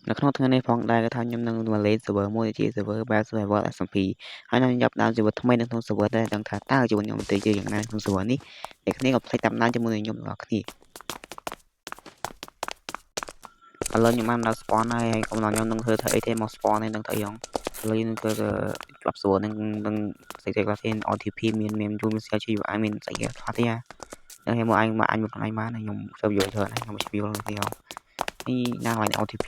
នៅក្នុងថ្ងៃនេះផងដែរគឺថាខ្ញុំនឹងមកលេង server មួយជា server Battle Survival SMP ហើយខ្ញុំចាប់ផ្ដើមជីវិតថ្មីនៅក្នុង server ដែរដឹងថាតើជីវិតខ្ញុំទៅជាយ៉ាងណាក្នុង server នេះអ្នកគ្នាក៏ផ្លេចតាមដានជាមួយនឹងខ្ញុំទាំងអស់គ្នាឥឡូវខ្ញុំបានដល់ spawn ហើយកំណត់ខ្ញុំនឹងធ្វើធ្វើអីទេមក spawn នេះនឹងទៅយ៉ាងឥឡូវនឹងគឺជាប់ server នឹងស្អីគេខ្លះទេ OTP មានយូរមាន CGI មានស្អីគេខ្លះទេហើយមកអញមកខ្លួនឯងបានខ្ញុំទៅយល់ច្រើនខ្ញុំជួយយល់ទេនេះណាកន្លែង OTP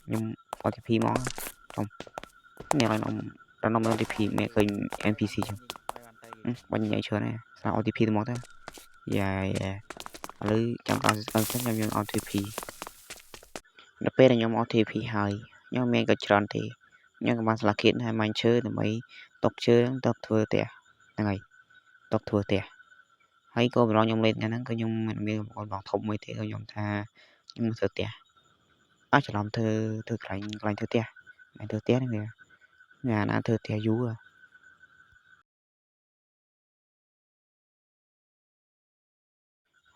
ខ្ញុំ OTP មកខ្ញុំនេះឡើយខ្ញុំ OTP មានឃើញ NPC ចឹងបាញ់ញ៉ៃច្រើនណាសារ OTP ទៅមកទៅយ៉ាឥឡូវចាំតាមខ្ញុំយក OTP ដល់ពេលខ្ញុំ OTP ហើយខ្ញុំមានក៏ច្រើនទេខ្ញុំក៏បានស្លាកគៀនហើយមាញ់ឈើដើម្បីຕົកជើងទៅធ្វើផ្ទះហ្នឹងហើយຕົកធ្វើផ្ទះហើយក៏ប្រឡងខ្ញុំលេងថ្ងៃហ្នឹងក៏ខ្ញុំមានបងធំមួយទេខ្ញុំថាខ្ញុំធ្វើផ្ទះច្រឡំធ្វើកន្លែងធ្វើផ្ទះមិនធ្វើផ្ទះនេះវាណាធ្វើផ្ទះយូរ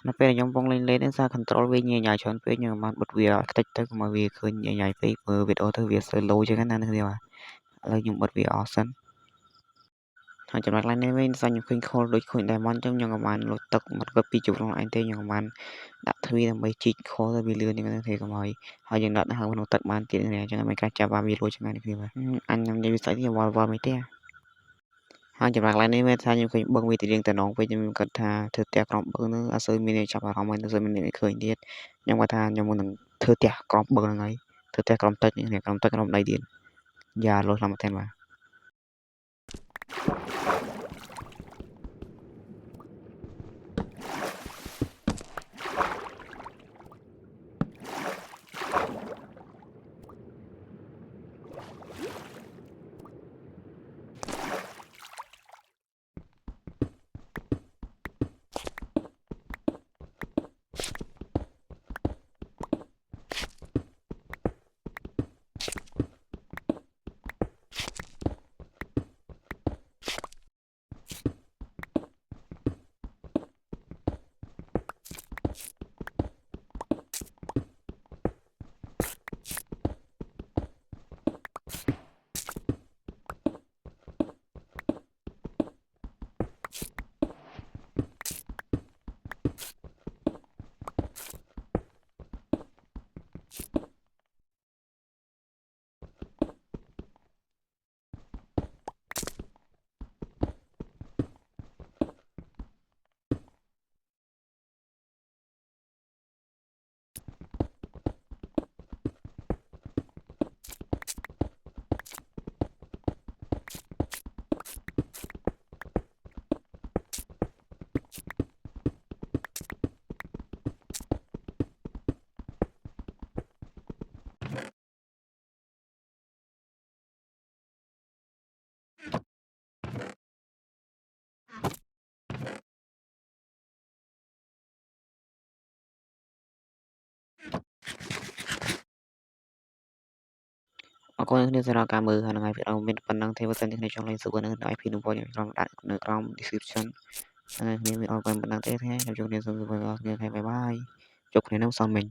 នៅពេលខ្ញុំកំពុងលេងហ្នឹងសារ control វាញ៉ៃច្រើនពេកខ្ញុំបានបិទវាខ្ទេចទៅកុំឲ្យវាឃើញញ៉ៃពេកមើលវីដេអូទៅវា slow ចឹងណានេះឥឡូវខ្ញុំបិទវាអស់សិនហើយចំណុចឡើងនេះវិញសាញ់ខ្ញុំឃើញ call ដូចឃើញ diamond ចឹងខ្ញុំក៏បានលុយទឹកមកក៏ពីជម្រងឯងទេខ្ញុំក៏បានដាក់ទ្វីដើម្បីជីក call ទៅវាលឿនចឹងទេកុំឲ្យហើយយើងដាក់នៅក្នុងទឹកបានទៀតនេះចឹងមិនកាច់ចាប់បានវារួចចឹងនេះគ្នាបាទអញខ្ញុំនិយាយវាស្អីទេវល់មិនទេហើយចំណុចឡើងនេះវិញថាខ្ញុំឃើញបឹងវាទីរៀងតំណងពេកខ្ញុំគិតថាធ្វើផ្ទះក្រោមបឹងហ្នឹងអត់សូវមានចាប់អារម្មណ៍ហើយសូវមានឃើញទៀតខ្ញុំគាត់ថាខ្ញុំនឹងធ្វើផ្ទះក្រោមបឹងហ្នឹងហើយធ្វើផ្ទះក្រោមទឹកនេះក្រោមទឹកក្រោមដីទៀតយ៉ាលោះឡើងមកតែបាទអរគុណអ្នកនាងសម្រាប់ការមើលហើយថ្ងៃវីដេអូមានប៉ុណ្ណឹងទេបើសិនជាអ្នកចង់លេង server នឹង IP នឹងបងខ្ញុំខ្ញុំដាក់នៅក្រោម description ហើយគ្នាមានអរគុណប៉ុណ្ណឹងទេថ្ងៃខ្ញុំជួបគ្នា server របស់គ្នាថ្ងៃបាយបាយជួបគ្នានៅសំមិញ